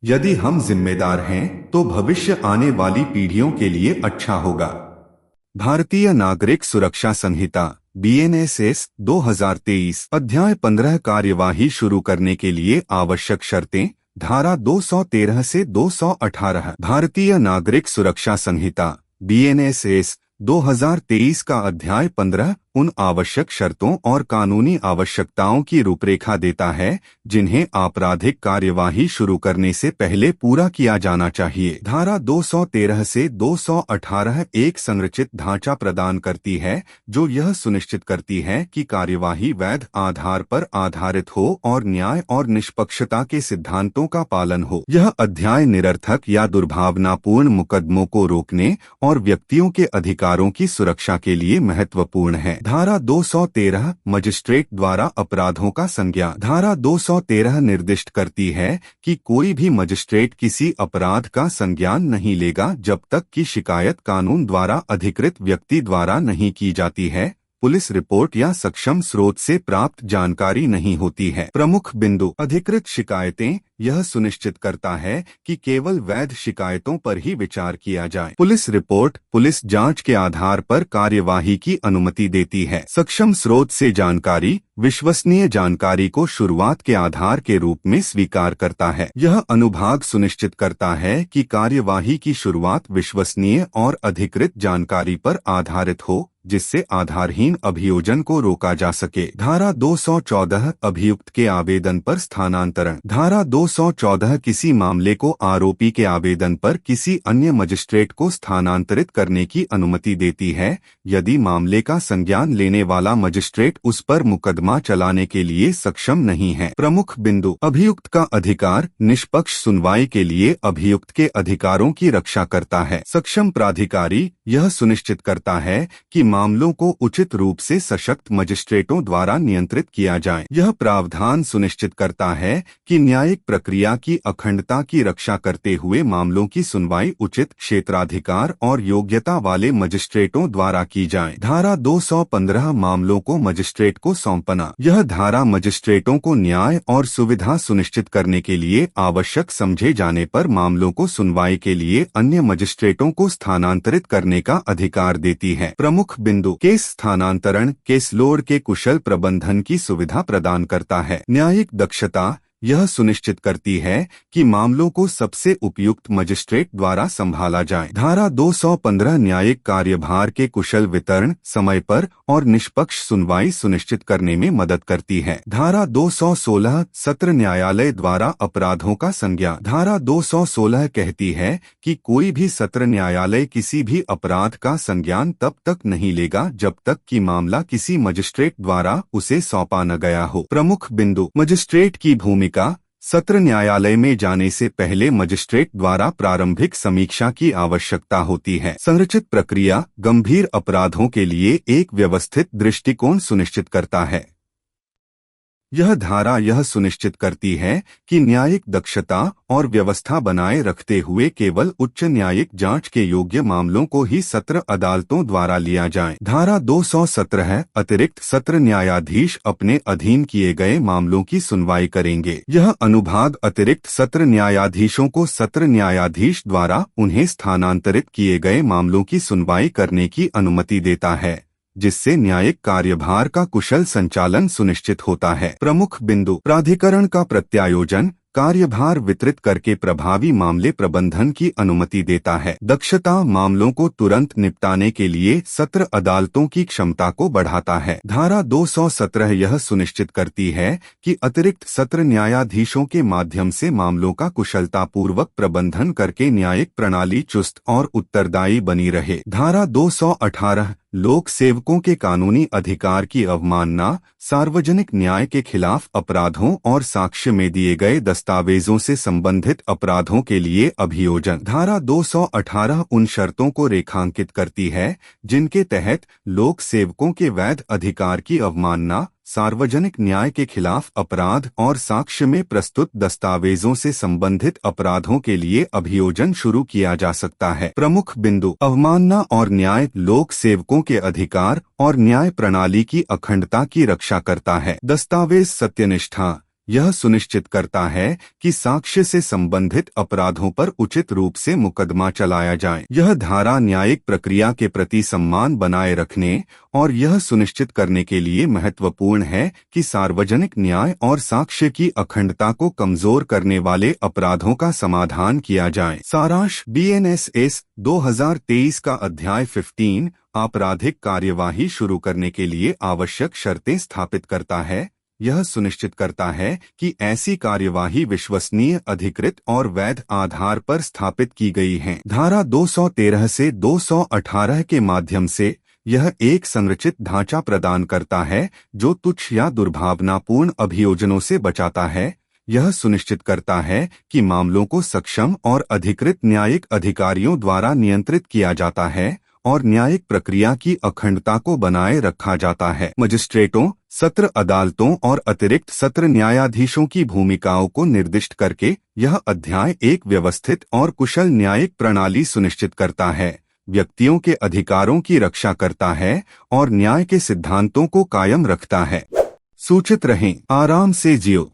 यदि हम जिम्मेदार हैं तो भविष्य आने वाली पीढ़ियों के लिए अच्छा होगा। भारतीय नागरिक सुरक्षा संहिता BNSS 2023 अध्याय 15 कार्यवाही शुरू करने के लिए आवश्यक शर्तें धारा 213 से 218। भारतीय नागरिक सुरक्षा संहिता BNSS 2023 का अध्याय 15 उन आवश्यक शर्तों और कानूनी आवश्यकताओं की रूपरेखा देता है जिन्हें आपराधिक कार्यवाही शुरू करने से पहले पूरा किया जाना चाहिए। धारा 213 से 218 एक संरचित ढांचा प्रदान करती है जो यह सुनिश्चित करती है कि कार्यवाही वैध आधार पर आधारित हो और न्याय और निष्पक्षता के सिद्धांतों का पालन हो। यह अध्याय निरर्थक या दुर्भावनापूर्ण मुकदमों को रोकने और व्यक्तियों के अधिकारों की सुरक्षा के लिए महत्वपूर्ण है। धारा 213 मजिस्ट्रेट द्वारा अपराधों का संज्ञान। धारा 213 निर्दिष्ट करती है कि कोई भी मजिस्ट्रेट किसी अपराध का संज्ञान नहीं लेगा जब तक कि शिकायत कानून द्वारा अधिकृत व्यक्ति द्वारा नहीं की जाती है, पुलिस रिपोर्ट या सक्षम स्रोत से प्राप्त जानकारी नहीं होती है। प्रमुख बिंदु। अधिकृत शिकायतें यह सुनिश्चित करता है कि केवल वैध शिकायतों पर ही विचार किया जाए। पुलिस रिपोर्ट पुलिस जांच के आधार पर कार्यवाही की अनुमति देती है। सक्षम स्रोत से जानकारी विश्वसनीय जानकारी को शुरुआत के आधार के रूप में स्वीकार करता है। यह अनुभाग सुनिश्चित करता है कि कार्यवाही की शुरुआत विश्वसनीय और अधिकृत जानकारी पर आधारित हो जिससे आधारहीन अभियोजन को रोका जा सके। धारा 214 अभियुक्त के आवेदन पर स्थानांतरण। धारा 214 किसी मामले को आरोपी के आवेदन पर किसी अन्य मजिस्ट्रेट को स्थानांतरित करने की अनुमति देती है यदि मामले का संज्ञान लेने वाला मजिस्ट्रेट उस पर मुकदमा चलाने के लिए सक्षम नहीं है। प्रमुख बिंदु। अभियुक्त का अधिकार निष्पक्ष सुनवाई के लिए अभियुक्त के अधिकारों की रक्षा करता है। सक्षम प्राधिकारी यह सुनिश्चित करता है कि मामलों को उचित रूप से सशक्त मजिस्ट्रेटों द्वारा नियंत्रित किया जाए। यह प्रावधान सुनिश्चित करता है कि न्यायिक प्रक्रिया की अखंडता की रक्षा करते हुए मामलों की सुनवाई उचित क्षेत्राधिकार और योग्यता वाले मजिस्ट्रेटों द्वारा की जाए। धारा 215 मामलों को मजिस्ट्रेट को सौंपना। यह धारा मजिस्ट्रेटों को न्याय और सुविधा सुनिश्चित करने के लिए आवश्यक समझे जाने पर मामलों को सुनवाई के लिए अन्य मजिस्ट्रेटों को स्थानांतरित करने का अधिकार देती है। प्रमुख बिंदु। केस स्थानांतरण केस लोड के कुशल प्रबंधन की सुविधा प्रदान करता है। न्यायिक दक्षता यह सुनिश्चित करती है कि मामलों को सबसे उपयुक्त मजिस्ट्रेट द्वारा संभाला जाए। धारा 215 न्यायिक कार्यभार के कुशल वितरण, समय पर और निष्पक्ष सुनवाई सुनिश्चित करने में मदद करती है। धारा 216 सत्र न्यायालय द्वारा अपराधों का संज्ञान। धारा 216 कहती है कि कोई भी सत्र न्यायालय किसी भी अपराध का संज्ञान तब तक नहीं लेगा जब तक कि मामला किसी मजिस्ट्रेट द्वारा उसे सौंपा न गया हो। प्रमुख बिंदु। मजिस्ट्रेट की भूमिका। सत्र न्यायालय में जाने से पहले मजिस्ट्रेट द्वारा प्रारंभिक समीक्षा की आवश्यकता होती है। संरचित प्रक्रिया गंभीर अपराधों के लिए एक व्यवस्थित दृष्टिकोण सुनिश्चित करता है। यह धारा यह सुनिश्चित करती है कि न्यायिक दक्षता और व्यवस्था बनाए रखते हुए केवल उच्च न्यायिक जांच के योग्य मामलों को ही सत्र अदालतों द्वारा लिया जाए। धारा 217 अतिरिक्त सत्र न्यायाधीश अपने अधीन किए गए मामलों की सुनवाई करेंगे। यह अनुभाग अतिरिक्त सत्र न्यायाधीशों को सत्र न्यायाधीश द्वारा उन्हें स्थानांतरित किए गए मामलों की सुनवाई करने की अनुमति देता है जिससे न्यायिक कार्यभार का कुशल संचालन सुनिश्चित होता है। प्रमुख बिंदु। प्राधिकरण का प्रत्यायोजन कार्यभार वितरित करके प्रभावी मामले प्रबंधन की अनुमति देता है। दक्षता मामलों को तुरंत निपटाने के लिए सत्र अदालतों की क्षमता को बढ़ाता है। धारा 217 यह सुनिश्चित करती है कि अतिरिक्त सत्र न्यायाधीशों के माध्यम से मामलों का कुशलतापूर्वक प्रबंधन करके न्यायिक प्रणाली चुस्त और उत्तरदायी बनी रहे। धारा 218 लोक सेवकों के कानूनी अधिकार की अवमानना, सार्वजनिक न्याय के खिलाफ अपराधों और साक्ष्य में दिए गए दस्तावेजों से संबंधित अपराधों के लिए अभियोजन। धारा 218 उन शर्तों को रेखांकित करती है जिनके तहत लोक सेवकों के वैध अधिकार की अवमानना, सार्वजनिक न्याय के खिलाफ अपराध और साक्ष्य में प्रस्तुत दस्तावेजों से संबंधित अपराधों के लिए अभियोजन शुरू किया जा सकता है। प्रमुख बिंदु। अवमानना और न्याय लोक सेवकों के अधिकार और न्याय प्रणाली की अखंडता की रक्षा करता है। दस्तावेज सत्यनिष्ठा यह सुनिश्चित करता है कि साक्ष्य से संबंधित अपराधों पर उचित रूप से मुकदमा चलाया जाए। यह धारा न्यायिक प्रक्रिया के प्रति सम्मान बनाए रखने और यह सुनिश्चित करने के लिए महत्वपूर्ण है कि सार्वजनिक न्याय और साक्ष्य की अखंडता को कमजोर करने वाले अपराधों का समाधान किया जाए। सारांश BNSS 2023 का अध्याय 15 आपराधिक कार्यवाही शुरू करने के लिए आवश्यक शर्तें स्थापित करता है। यह सुनिश्चित करता है कि ऐसी कार्यवाही विश्वसनीय, अधिकृत और वैध आधार पर स्थापित की गई है। धारा 213 से 218 के माध्यम से यह एक संरचित ढांचा प्रदान करता है जो तुच्छ या दुर्भावनापूर्ण अभियोजनों से बचाता है। यह सुनिश्चित करता है कि मामलों को सक्षम और अधिकृत न्यायिक अधिकारियों द्वारा नियंत्रित किया जाता है और न्यायिक प्रक्रिया की अखंडता को बनाए रखा जाता है। मजिस्ट्रेटों, सत्र अदालतों और अतिरिक्त सत्र न्यायाधीशों की भूमिकाओं को निर्दिष्ट करके यह अध्याय एक व्यवस्थित और कुशल न्यायिक प्रणाली सुनिश्चित करता है, व्यक्तियों के अधिकारों की रक्षा करता है और न्याय के सिद्धांतों को कायम रखता है। सूचित रहें, आराम से जियो।